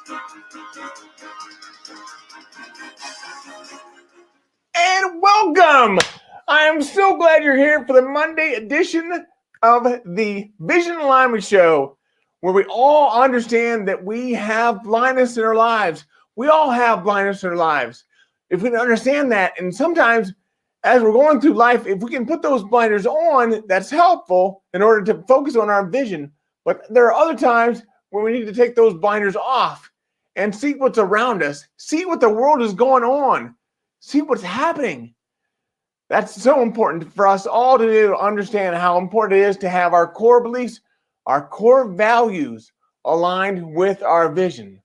And welcome. I am so glad you're here for the Monday edition of the Vision Alignment Show, where we all understand that we have blindness in our lives. We all have blindness in our lives. If we can understand that, and sometimes as we're going through life, if we can put those blinders on, that's helpful in order to focus on our vision. But there are other times where we need to take those blinders off and see what's around us, see what the world is going on, see what's happening. That's so important for us all to do, to understand how important it is to have our core beliefs, our core values aligned with our vision.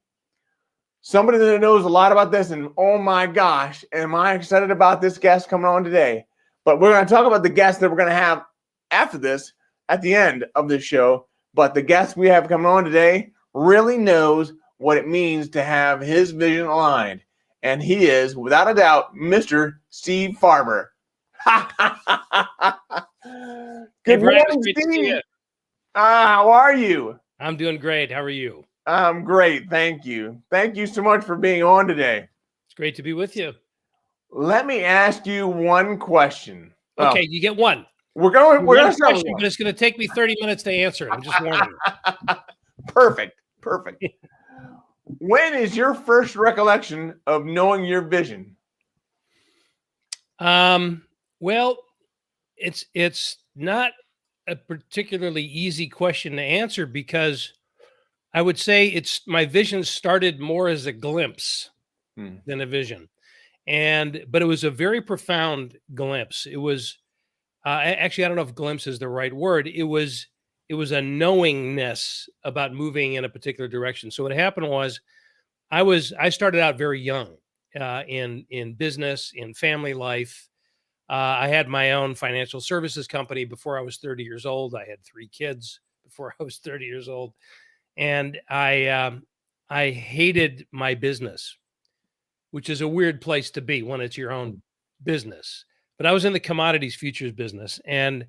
Somebody that knows a lot about this, and oh my gosh, am I excited about this guest coming on today. But we're going to talk about the guest that we're going to have after this, at the end of this show. But the guest we have coming on today really knows what it means to have his vision aligned. And he is, without a doubt, Mr. Steve Farber. Good morning, Steve. How are you? I'm doing great. How are you? I'm great. Thank you. Thank you so much for being on today. It's great to be with you. Let me ask you one question. Okay, you get one. We're going to start with one. But it's going to take me 30 minutes to answer it. I'm just warning you. Perfect. When is your first recollection of knowing your vision? Well, it's not a particularly easy question to answer, because I would say my vision started more as a glimpse than a vision. But it was a very profound glimpse. It was actually, I don't know if glimpse is the right word. It was a knowingness about moving in a particular direction. So what happened was I started out very young in business, in family life. I had my own financial services company before I was 30 years old. I had 3 kids before I was 30 years old. And I hated my business, which is a weird place to be when it's your own business. But I was in the commodities futures business, and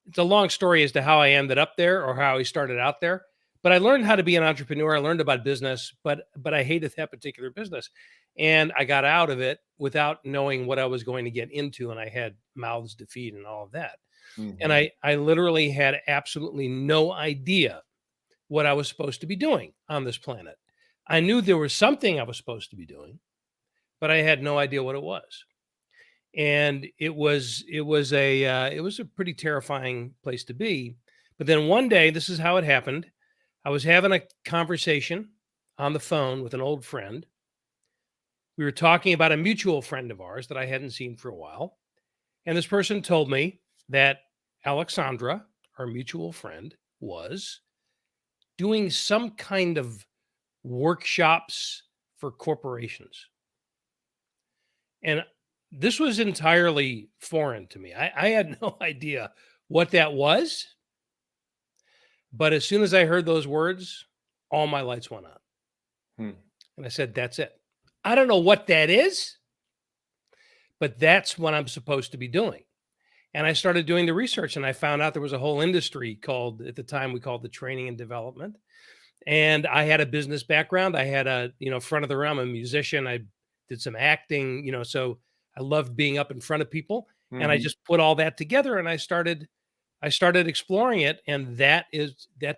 it's a long story as to how I ended up there or how I started out there. But I learned how to be an entrepreneur. I learned about business, but I hated that particular business. And I got out of it without knowing what I was going to get into. And I had mouths to feed and all of that. Mm-hmm. And I literally had absolutely no idea what I was supposed to be doing on this planet. I knew there was something I was supposed to be doing, but I had no idea what it was. And it was a pretty terrifying place to be. But then one day, this is how it happened. I was having a conversation on the phone with an old friend. We were talking about a mutual friend of ours that I hadn't seen for a while. And this person told me that Alexandra, our mutual friend, was doing some kind of workshops for corporations. And this was entirely foreign to me. I had no idea what that was. But as soon as I heard those words, all my lights went on. And I said, that's it. I don't know what that is, but that's what I'm supposed to be doing. And I started doing the research, and I found out there was a whole industry called, at the time, we called the training and development. And I had a business background. I had a, front of the room, I'm a musician. I did some acting, so I loved being up in front of people. Mm-hmm. And I just put all that together, and I started exploring it. And that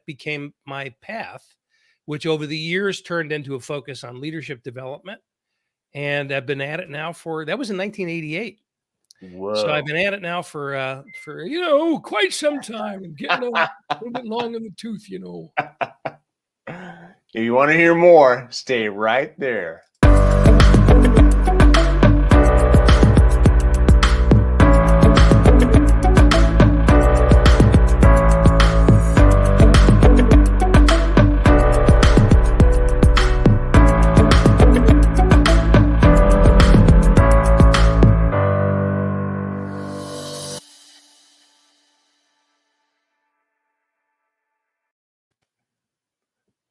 became my path, which over the years turned into a focus on leadership development. And I've been at it now that was in 1988. Whoa. So I've been at it now for quite some time, and getting a little bit long in the tooth, If you want to hear more, stay right there.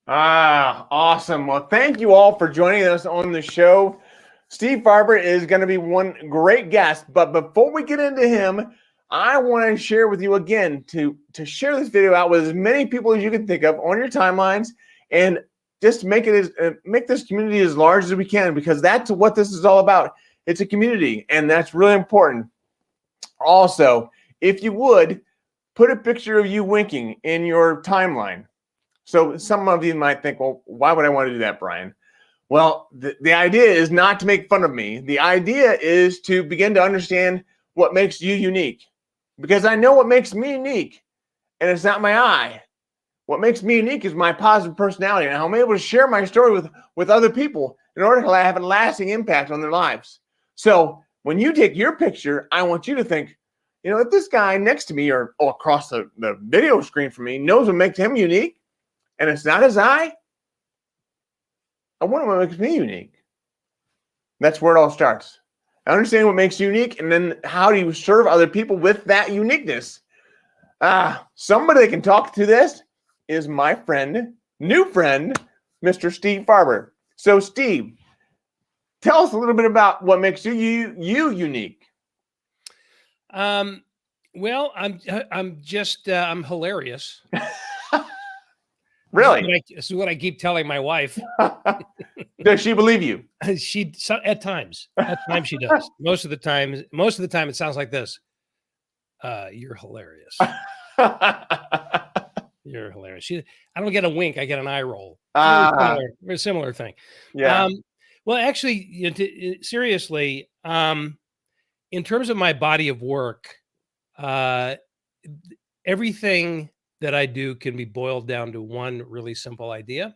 Awesome. Well, thank you all for joining us on the show. Steve Farber is going to be one great guest, but before we get into him, I want to share with you again to share this video out with as many people as you can think of on your timelines, and just make this community as large as we can, because that's what this is all about. It's a community, and that's really important. Also, if you would, put a picture of you winking in your timeline. So some of you might think, well, why would I want to do that, Brian? Well, the idea is not to make fun of me. The idea is to begin to understand what makes you unique, because I know what makes me unique, and it's not my eye. What makes me unique is my positive personality, and how I'm able to share my story with other people in order to have a lasting impact on their lives. So when you take your picture, I want you to think, if this guy next to me or across the video screen from me knows what makes him unique, and it's not his eye, I wonder what makes me unique. That's where it all starts. Understanding what makes you unique, and then how do you serve other people with that uniqueness? Somebody that can talk to this is my new friend, Mr. Steve Farber. So, Steve, tell us a little bit about what makes you unique. Well, I'm hilarious. Really? This is what I keep telling my wife. Does she believe you? At times she does. Most of the time it sounds like this. You're hilarious. You're hilarious. I don't get a wink. I get an eye roll. Very similar thing. Yeah. Well, actually, seriously, in terms of my body of work, everything that I do can be boiled down to one really simple idea,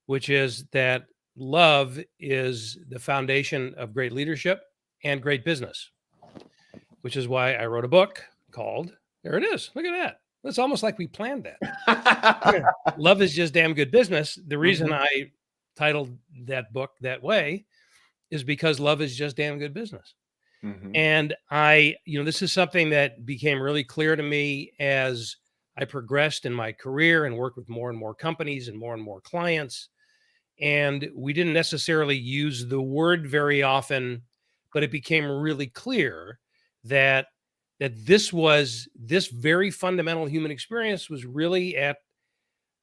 which is that love is the foundation of great leadership and great business, which is why I wrote a book called, there it is. Look at that. It's almost like we planned that. Love is Just Damn Good Business. The reason I titled that book that way is because love is just damn good business. And this is something that became really clear to me as I progressed in my career and worked with more and more companies and more clients. And we didn't necessarily use the word very often, but it became really clear that this very fundamental human experience was really at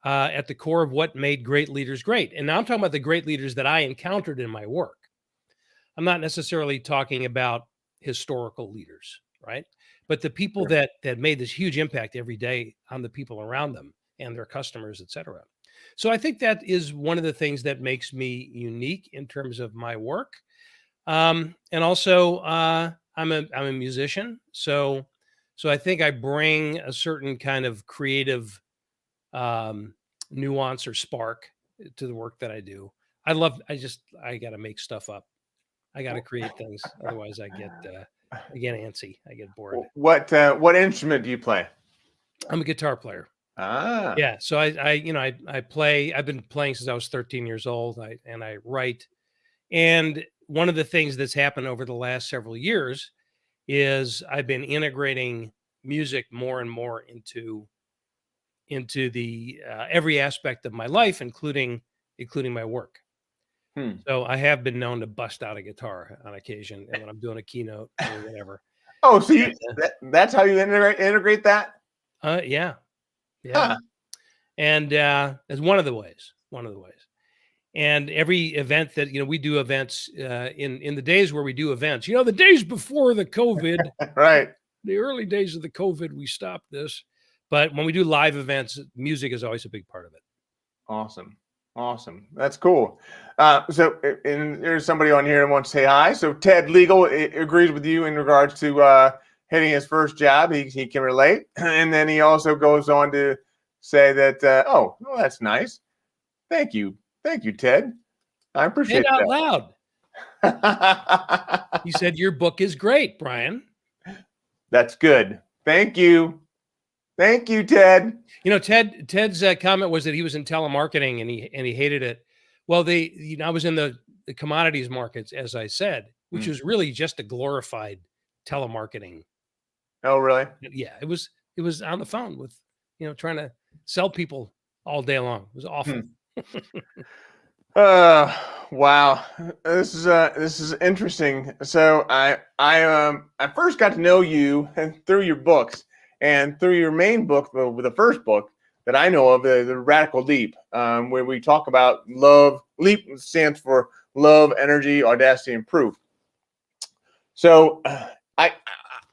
the core of what made great leaders great. And now I'm talking about the great leaders that I encountered in my work. I'm not necessarily talking about historical leaders, right? But the people that made this huge impact every day on the people around them and their customers, et cetera. So I think that is one of the things that makes me unique in terms of my work. And also, I'm a musician, so I think I bring a certain kind of creative nuance or spark to the work that I do. I got to make stuff up. I got to create things, otherwise I get antsy. I get bored. What instrument do you play? I'm a guitar player. Yeah. So I play. I've been playing since I was 13 years old. I write, and one of the things that's happened over the last several years is I've been integrating music more and more into the every aspect of my life, including my work. So I have been known to bust out a guitar on occasion, and when I'm doing a keynote or whatever. Oh, so that's how you integrate that? Yeah. And as one of the ways. And every event that we do events in the days where we do events, the days before the COVID, right? The early days of the COVID, we stopped this, but when we do live events, music is always a big part of it. Awesome. That's cool. So there's somebody on here that wants to say hi. So Ted Legal agrees with you in regards to hitting his first job. He can relate. And then he also goes on to say that, that's nice. Thank you, Ted. I appreciate that. Out loud. He said, your book is great, Brian. That's good. Thank you. Thank you, Ted. Ted's comment was that he was in telemarketing and he hated it. Well, I was in the commodities markets, as I said, which was really just a glorified telemarketing. Oh, really? Yeah, it was on the phone with, trying to sell people all day long. It was awful. Wow. This is interesting. So I first got to know you through your books and through your main book, the first book, that I know of, the Radical Leap, where we talk about love. LEAP stands for love, energy, audacity, and proof. So I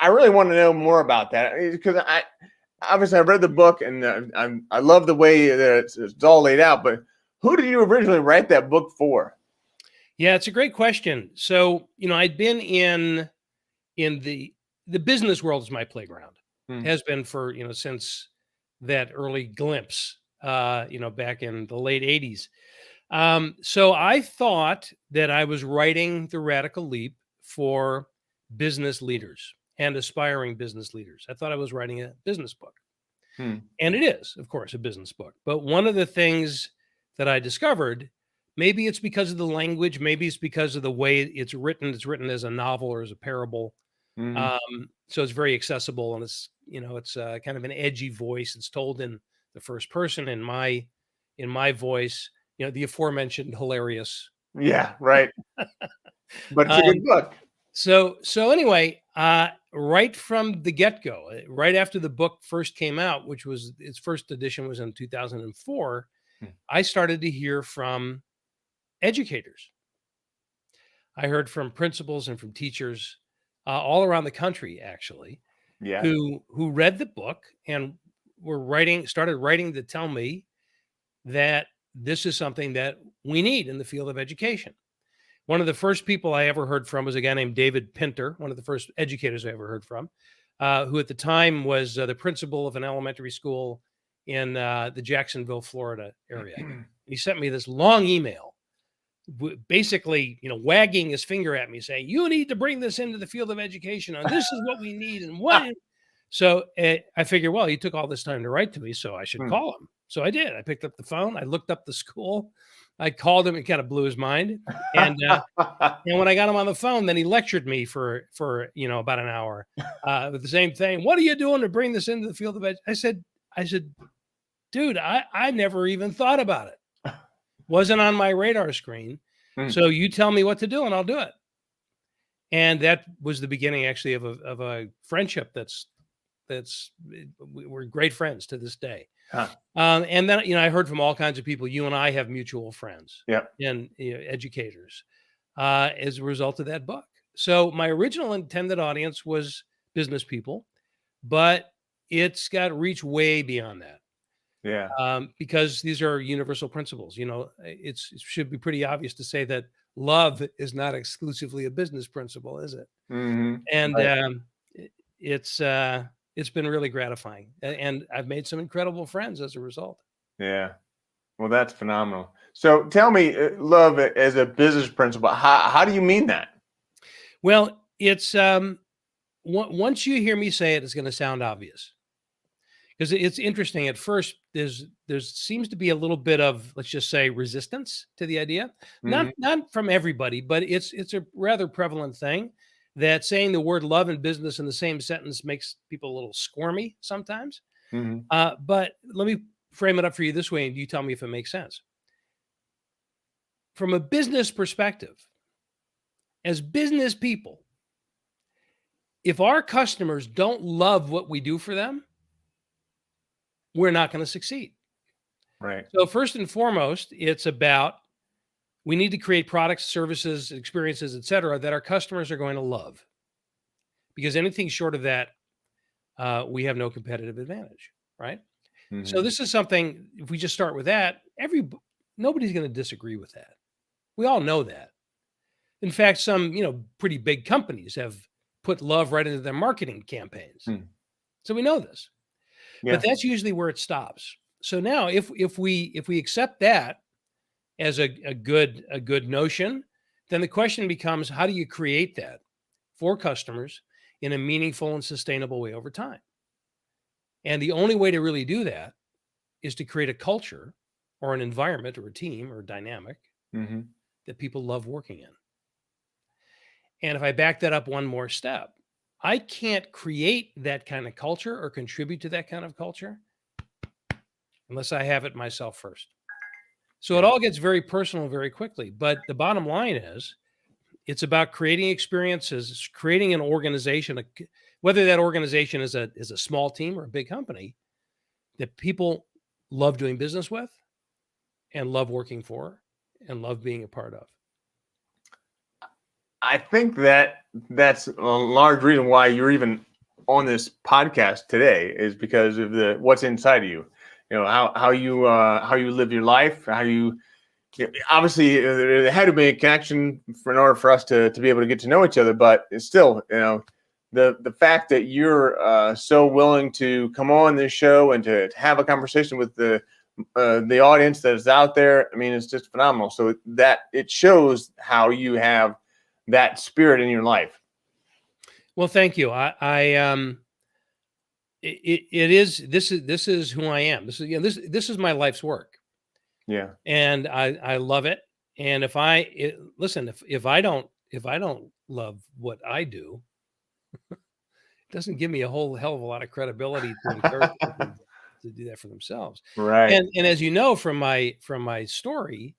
really want to know more about that, because obviously I read the book, and I love the way that it's all laid out. But who did you originally write that book for? Yeah, it's a great question. So, I'd been in the business world is my playground. Has been for, since that early glimpse, back in the late 80s. So I thought that I was writing the Radical Leap for business leaders and aspiring business leaders. I thought I was writing a business book. And it is, of course, a business book. But one of the things that I discovered, maybe it's because of the language, maybe it's because of the way it's written as a novel or as a parable. So it's very accessible, and it's kind of an edgy voice. It's told in the first person in my voice, the aforementioned hilarious. Yeah, right. But it's a good book. So anyway, right from the get-go, right after the book first came out, which was its first edition was in 2004, I started to hear from educators. I heard from principals and from teachers all around the country, actually, who read the book and started writing to tell me that this is something that we need in the field of education. One of the first people I ever heard from was a guy named David Pinter, one of the first educators I ever heard from, who at the time was the principal of an elementary school in the Jacksonville, Florida area. He sent me this long email, basically, wagging his finger at me saying, "You need to bring this into the field of education, and this is what we need." And what? So I figured, well, he took all this time to write to me, so I should call him. So I did. I picked up the phone. I looked up the school. I called him. It kind of blew his mind. And when I got him on the phone, then he lectured me for about an hour with the same thing. "What are you doing to bring this into the field of education?" I said, "Dude, I never even thought about it. Wasn't on my radar screen. So you tell me what to do, and I'll do it." And that was the beginning, actually, of a friendship we're great friends to this day. And then, I heard from all kinds of people. You and I have mutual friends and educators as a result of that book. So my original intended audience was business people, but it's got reach way beyond that. Because these are universal principles. It should be pretty obvious to say that love is not exclusively a business principle, is it? And it's been really gratifying, and I've made some incredible friends as a result. Yeah. Well, that's phenomenal. So tell me, love as a business principle, how do you mean that? Well, it's once you hear me say it, it's going to sound obvious, because it's interesting. At first, there seems to be a little bit of, let's just say, resistance to the idea. Not from everybody, but it's a rather prevalent thing that saying the word love and business in the same sentence makes people a little squirmy sometimes. But let me frame it up for you this way, and you tell me if it makes sense. From a business perspective, as business people, if our customers don't love what we do for them, we're not going to succeed. Right. So first and foremost, it's about, we need to create products, services, experiences, et cetera, that our customers are going to love. Because anything short of that, we have no competitive advantage, right? So this is something, if we just start with that, nobody's going to disagree with that. We all know that. In fact, some, pretty big companies have put love right into their marketing campaigns. So we know this. But that's usually where it stops. So now if we accept that as a good notion, then the question becomes, how do you create that for customers in a meaningful and sustainable way over time? And the only way to really do that is to create a culture or an environment or a team or a dynamic that people love working in. And if I back that up one more step, I can't create that kind of culture or contribute to that kind of culture unless I have it myself first. So it all gets very personal very quickly. But the bottom line is, it's about creating experiences, creating an organization, whether that organization is a small team or a big company, that people love doing business with, and love working for, and love being a part of. I think that's a large reason why you're even on this podcast today, is because of the what's inside of you. You know, how you live your life, how you obviously there had to be a connection in order for us to be able to get to know each other. But it's still, you know, the fact that you're so willing to come on this show and to have a conversation with the audience that is out there, I mean, it's just phenomenal. So that it shows how you have that spirit in your life. Well, thank you. This is who I am. This is, this is my life's work. Yeah. And I love it. And if I don't love what I do, it doesn't give me a whole hell of a lot of credibility to encourage people to do that for themselves. Right. And as you know from my story,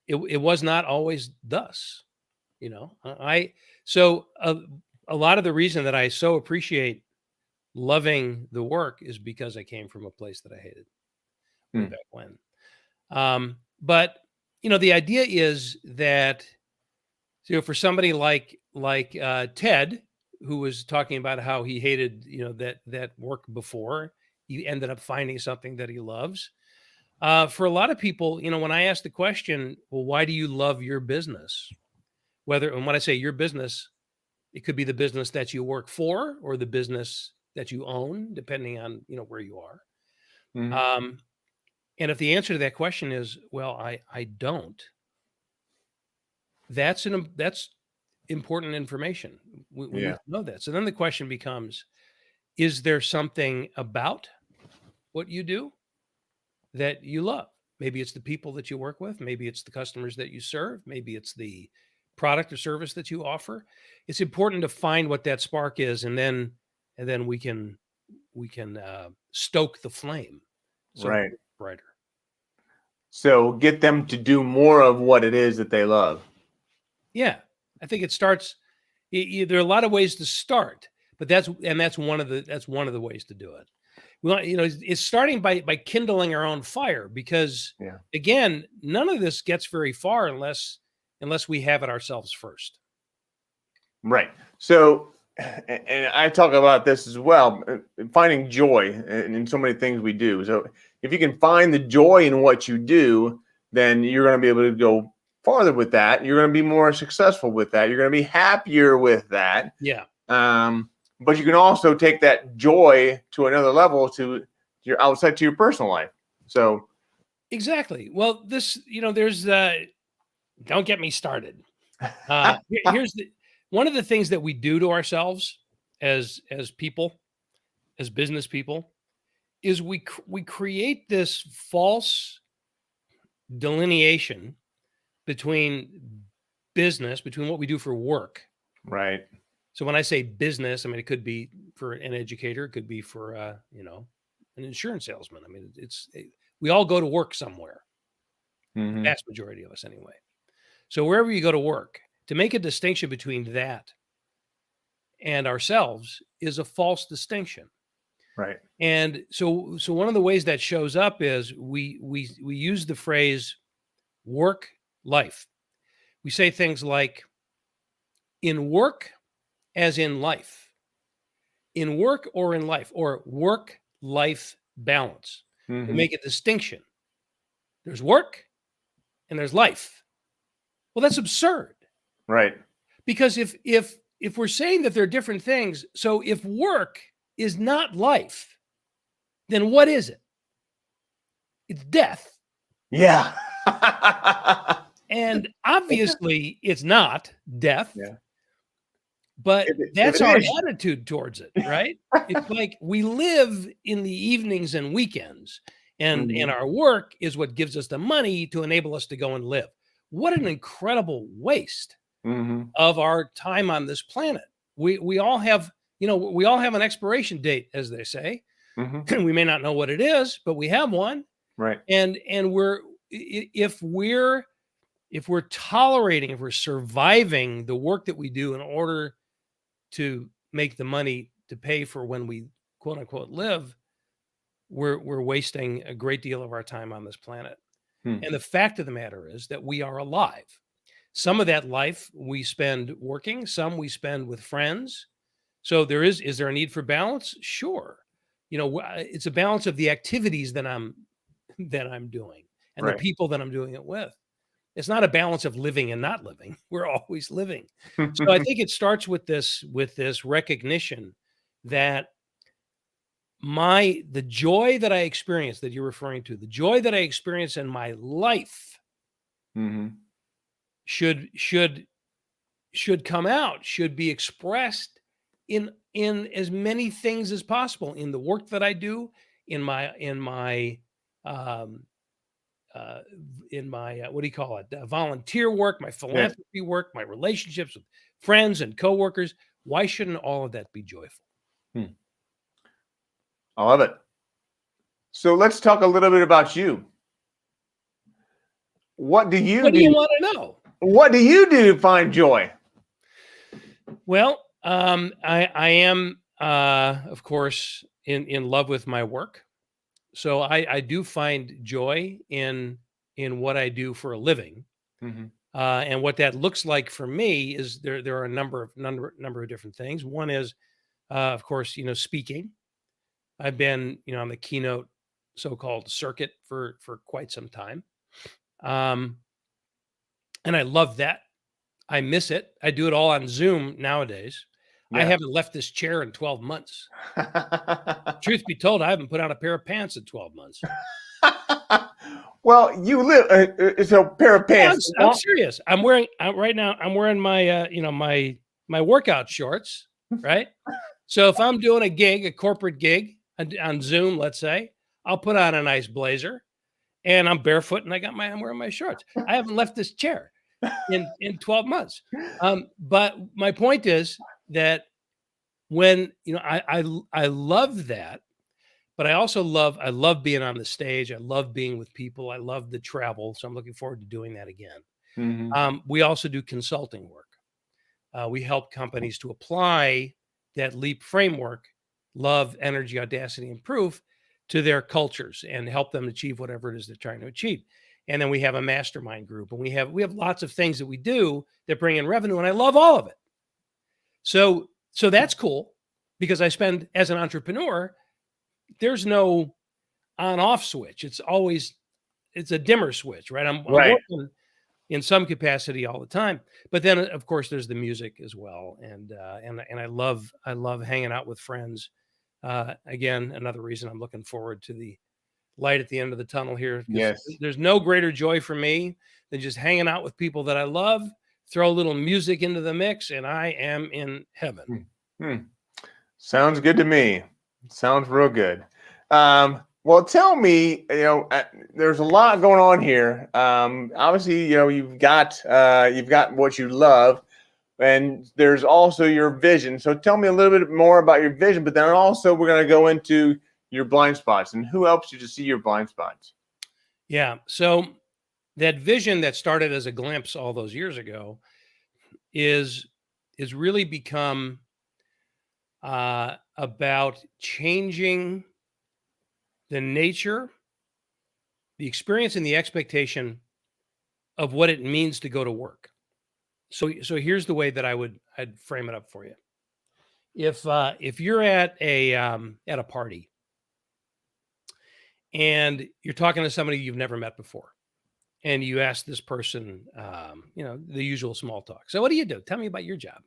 it was not always thus. You know, so a lot of the reason that I so appreciate loving the work is because I came from a place that I hated way back when. But you know, the idea is that, you know, for somebody like Ted, who was talking about how he hated, you know, that work before, he ended up finding something that he loves. For a lot of people, you know, when I ask the question, well, why do you love your business? And when I say your business, it could be the business that you work for or the business that you own, depending on, you know, where you are. Mhm. And if the answer to that question is, well, I don't, that's important information. We need Yeah. to know that. So then the question becomes, is there something about what you do that you love? Maybe it's the people that you work with. Maybe it's the customers that you serve. Maybe it's the product or service that you offer. It's important to find what that spark is, and then we can stoke the flame so that Right. it's brighter. So get them to do more of what it is that they love. Yeah, I think it starts. There are a lot of ways to start, but that's one of the ways to do it. Well, you know, it's starting by kindling our own fire, because Yeah. again, none of this gets very far unless we have it ourselves first. Right. So, and I talk about this as well, finding joy in so many things we do. So if you can find the joy in what you do, then you're going to be able to go farther with that. You're going to be more successful with that. You're going to be happier with that. Yeah. But you can also take that joy to another level, to your outside, to your personal life. So Exactly. Well, there's don't get me started. Here's one of the things that we do to ourselves as people, as business people, is we create this false delineation between between what we do for work. right. So when I say business, I mean, it could be for an educator, it could be for you know, an insurance salesman. I mean, we all go to work somewhere. The Mm-hmm. vast majority of us anyway. So wherever you go to work, to make a distinction between that and ourselves is a false distinction. Right. And so one of the ways that shows up is we use the phrase work life. We say things like, in work as in life, in work or in life, or work life balance. We Mm-hmm. make a distinction. There's work and there's life. Well, that's absurd. Right. Because if we're saying that they're different things, so if work is not life, then what is it? It's death. Yeah. And obviously it's not death. Yeah. But If that's it our is. attitude towards it, right? It's like we live in the evenings and weekends, and Mhm. our work is what gives us the money to enable us to go and live. What an incredible waste Mhm. of our time on this planet. We all have, you know, we all have an expiration date, as they say. Mhm. We may not know what it is, but we have one. Right. And if we're tolerating, if we're surviving the work that we do in order to make the money to pay for when we quote unquote live, we're wasting a great deal of our time on this planet. Hmm. And the fact of the matter is that we are alive. Some of that life we spend working, some we spend with friends. So is there a need for balance? Sure. It's a balance of the activities that I'm doing and the Right. people that I'm doing it with. It's not a balance of living and not living. We're always living. So I think it starts with this recognition that the joy that I experience, that you're referring to, the joy that I experience in my life Mm-hmm. should come out, should be expressed in as many things as possible, in the work that I do, in my what do you call it, volunteer work, my philanthropy work, my relationships with friends and coworkers. Why shouldn't all of that be joyful? I love it. So let's talk a little bit about you. What do you What do you want to know? What do you do to find joy? Well, I am, of course, in love with my work. So I do find joy in what I do for a living. Mm-hmm. And what that looks like for me is there are a number of different things. One is, of course, speaking. I've been, on the keynote so-called circuit for quite some time. And I love that. I miss it. I do it all on Zoom nowadays. Yeah. I haven't left this chair in 12 months. Truth be told, I haven't put on a pair of pants in 12 months. Well, you live it's a pair of pants. I'm serious. I'm wearing right now. I'm wearing my my workout shorts, right? So if I'm doing a corporate gig on Zoom, let's say, I'll put on a nice blazer, and I'm barefoot, and I'm wearing my shorts. I haven't left this chair in 12 months. But my point is that when I love that, but I also love being on the stage. I love being with people. I love the travel. So I'm looking forward to doing that again. Mm-hmm. We also do consulting work. We help companies to apply that LEAP framework, love, energy, audacity, and proof, to their cultures and help them achieve whatever it is they're trying to achieve. And then we have a mastermind group, and we have lots of things that we do that bring in revenue, and I love all of it. So that's cool, because I spend, as an entrepreneur, there's no on-off switch. It's a dimmer switch, right? I'm working in some capacity all the time, but then of course there's the music as well, and I love hanging out with friends. Again, another reason I'm looking forward to the light at the end of the tunnel here. Yes. There's no greater joy for me than just hanging out with people that I love, throw a little music into the mix, and I am in heaven. Sounds good to me. Sounds real good. Well, tell me, there's a lot going on here. Obviously, you've got what you love, and there's also your vision. So tell me a little bit more about your vision, but then also we're going to go into your blind spots and who helps you to see your blind spots. Yeah. So that vision that started as a glimpse all those years ago is really become about changing the nature, the experience, and the expectation of what it means to go to work. So here's the way that I'd frame it up for you. If you're at a party and you're talking to somebody you've never met before, and you ask this person, the usual small talk. So what do you do? Tell me about your job.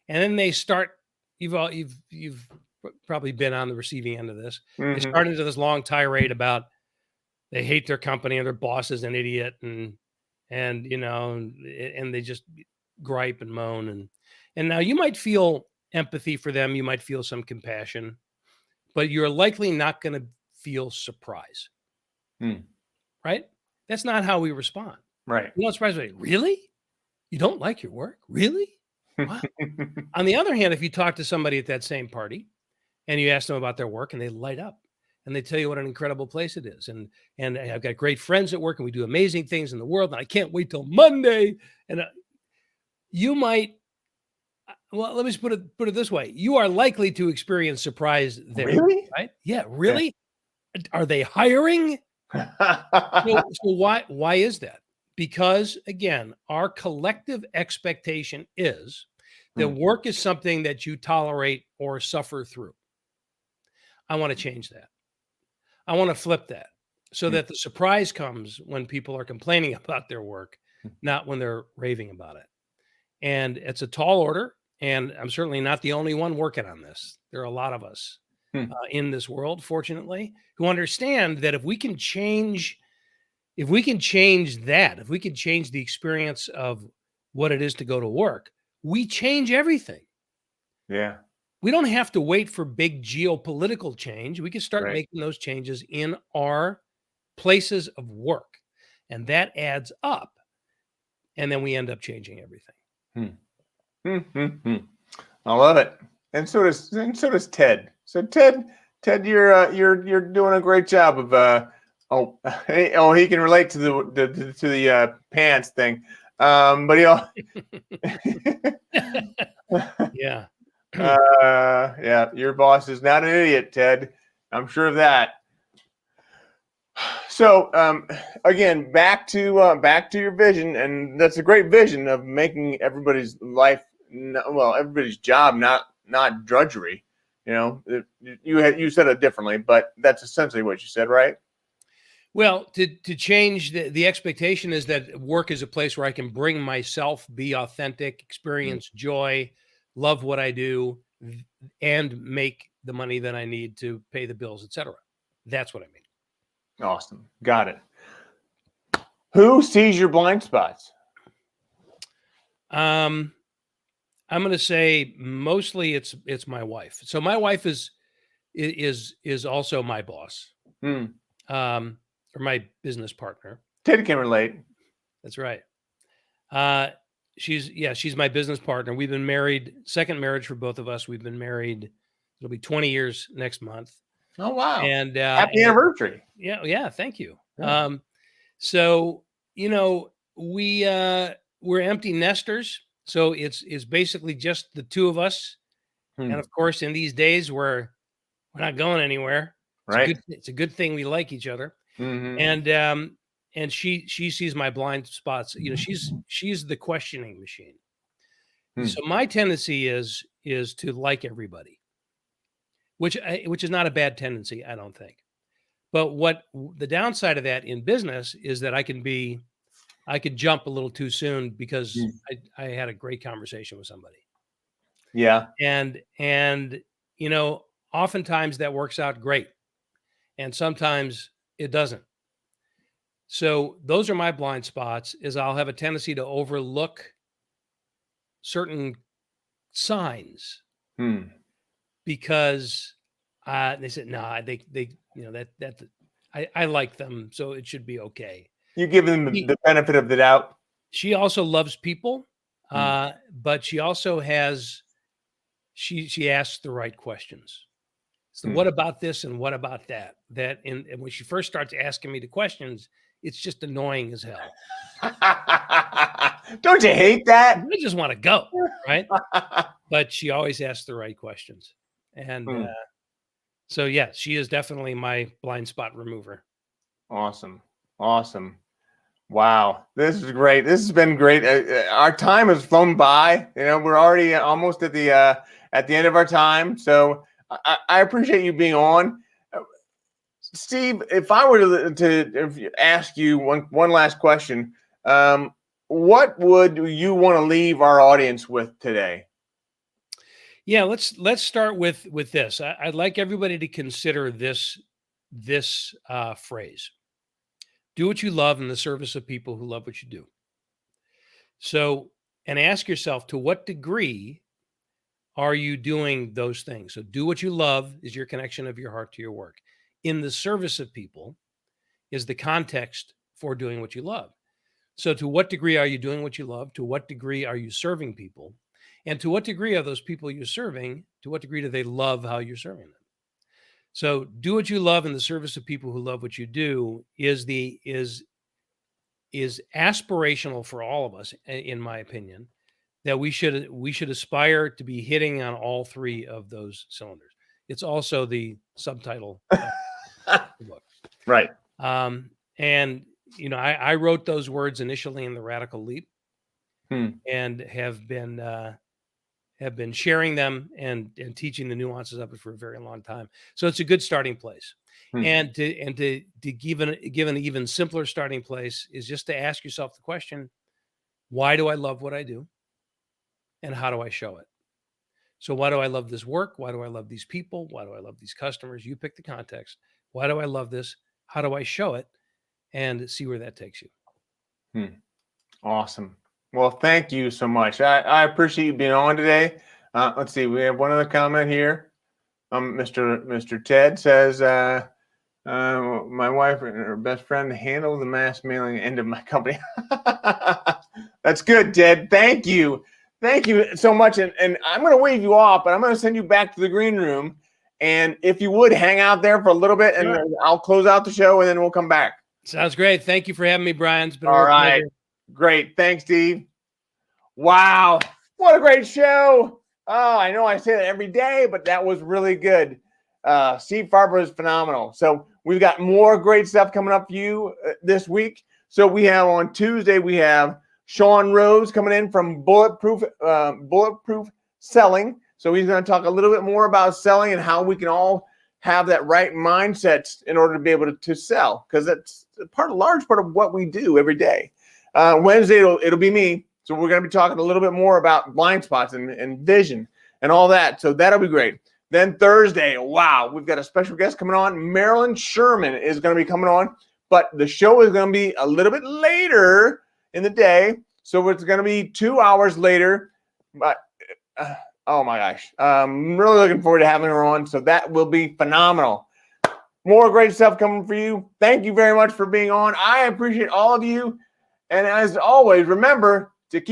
And then they start. You've probably been on the receiving end of this. Mm-hmm. They start into this long tirade about they hate their company and their boss is an idiot, and they just gripe and moan, and now you might feel empathy for them, you might feel some compassion, but you're likely not going to feel surprise. Right? That's not how we respond. Right. You don't surprise me. Really? You don't like your work? Really? Wow. On the other hand, if you talk to somebody at that same party and you ask them about their work, and they light up and they tell you what an incredible place it is, and I've got great friends at work, and we do amazing things in the world, and I can't wait till Monday, and you might, well, let me just put it this way: you are likely to experience surprise there. Really? Right? Yeah. Really? Are they hiring? So why is that? Because again, our collective expectation is that work is something that you tolerate or suffer through. I want to change that. I want to flip that so that the surprise comes when people are complaining about their work, not when they're raving about it. And it's a tall order. And I'm certainly not the only one working on this. There are a lot of us in this world, fortunately, who understand that if we can change that, if we can change the experience of what it is to go to work, we change everything. Yeah. We don't have to wait for big geopolitical change. We can start Right. making those changes in our places of work, and that adds up. And then we end up changing everything. I love it. And so does Ted. So Ted, you're doing a great job of he can relate to the pants thing. But Yeah. yeah, your boss is not an idiot, Ted. I'm sure of that. So again, back to your vision, and that's a great vision of making everybody's life, everybody's job not drudgery. You know, you said it differently, but that's essentially what you said, right? Well, to change the expectation is that work is a place where I can bring myself, be authentic, experience joy, love what I do, and make the money that I need to pay the bills, etc. That's what I mean. Awesome. Got it. Who sees your blind spots? I'm going to say mostly it's my wife. So my wife is also my boss, or my business partner. Ted can relate. That's right. She's my business partner. We've been married, second marriage for both of us. We've been married. It'll be 20 years next month. Oh, wow. And happy anniversary. Yeah. Thank you. Yeah. So, we're empty nesters. So it's basically just the two of us. And of course, in these days we're not going anywhere. Right. It's a good thing we like each other. Mm-hmm. And she sees my blind spots. She's the questioning machine. So my tendency is to like everybody, which is not a bad tendency, I don't think. But what the downside of that in business is that I could jump a little too soon because I had a great conversation with somebody. Yeah. And oftentimes that works out great. And sometimes it doesn't. So those are my blind spots, is I'll have a tendency to overlook certain signs because they said, nah, they I like them, so it should be okay. You give them the benefit of the doubt. She also loves people, but she also has, she asks the right questions. So what about this and what about that? And when she first starts asking me the questions, it's just annoying as hell. Don't you hate that? I just want to go, right? But she always asks the right questions. And so, yeah, she is definitely my blind spot remover. Awesome. Wow. This is great. This has been great. Our time has flown by. We're already almost at the end of our time. So I appreciate you being on. Steve, if I were to ask you one last question, what would you want to leave our audience with today? Yeah, let's start with this. I'd like everybody to consider this phrase: do what you love in the service of people who love what you do. So, and ask yourself, to what degree are you doing those things? So do what you love is your connection of your heart to your work. In the service of people is the context for doing what you love. So to what degree are you doing what you love? To what degree are you serving people? And to what degree are those people you're serving, to what degree do they love how you're serving them? So do what you love in the service of people who love what you do is aspirational for all of us, in my opinion, that we should aspire to be hitting on all three of those cylinders. It's also the subtitle the book. Right. And I wrote those words initially in The Radical Leap, and have been sharing them and teaching the nuances of it for a very long time. So it's a good starting place. And to give an even simpler starting place is just to ask yourself the question, why do I love what I do? And how do I show it? So why do I love this work? Why do I love these people? Why do I love these customers? You pick the context. Why do I love this? How do I show it? And see where that takes you. Awesome. Well, thank you so much. I appreciate you being on today. Let's see. We have one other comment here. Mr. Ted says, my wife and her best friend handle the mass mailing end of my company. That's good, Ted. Thank you. Thank you so much. And I'm going to wave you off, but I'm going to send you back to the green room. And if you would hang out there for a little bit, and I'll close out the show, and then we'll come back. Sounds great. Thank you for having me, Brian. It's been all right. Pleasure. Great. Thanks, Steve. Wow. What a great show. Oh, I know I say that every day, but that was really good. Steve Farber is phenomenal. So we've got more great stuff coming up for you this week. So we have on Tuesday, we have Sean Rose coming in from Bulletproof Selling. So he's going to talk a little bit more about selling and how we can all have that right mindset in order to be able to sell, because that's a large part of what we do every day. Wednesday, it'll be me. So we're going to be talking a little bit more about blind spots and vision and all that. So that'll be great. Then Thursday, wow, we've got a special guest coming on. Marilyn Sherman is going to be coming on, but the show is going to be a little bit later in the day. So it's going to be 2 hours later. But oh my gosh, I'm really looking forward to having her on. So that will be phenomenal. More great stuff coming for you. Thank you very much for being on. I appreciate all of you. And as always, remember to keep